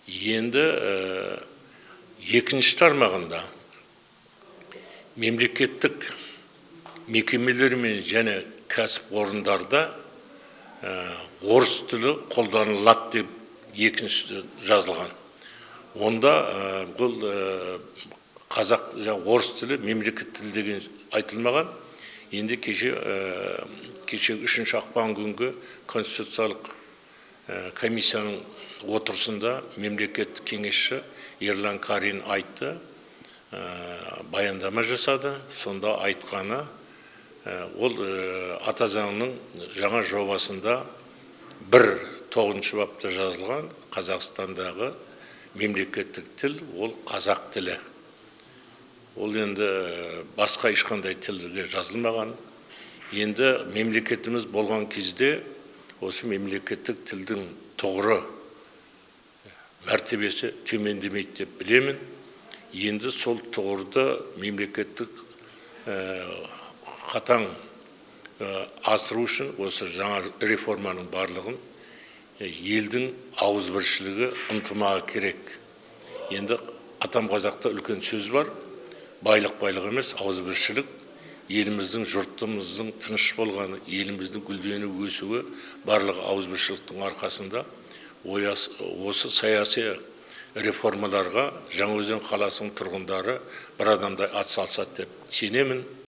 Енді екінші тармағында мемлекеттік мекемелермен және кәсіп орындарда орыс тілі қолданылады деп екінші жазылған. Онда бұл қазақ орыс тілі мемлекет тілі деген айтылмаған. Енді кеше 3 ақпан күнгі конституциялық комиссияның отырысында мемлекеттік кеңесші Ерлан Карин айтты, баяндама жасады. Сонда айтқаны, ол ата заңның жаңа жобасында 9-шы бапта жазылған Қазақстандағы мемлекеттік тіл ол қазақ тілі. Ол енді басқа ешқандай тілге жазылмаған. Енді мемлекетіміз болған кезде осы мемлекеттік тілдің тұғыры мәртебесі төмендемейді деп білемін. Енді сол тұғырды мемлекеттік қатаң асыру үшін осы жаңа реформаның барлығын елдің ауызбіршілігі ынтымағы керек. Енді атам қазақта үлкен сөз бар. Байлық емес, ауызбіршілік. Еліміздің, жұртымыздың тыныш болғаны, еліміздің гүлденіп өсуі барлығы ауызбіршіліктің арқасында. Осы саяси реформаларға Жаңаөзен қаласының тұрғындары бір адамдай атсалысады деп сенемін.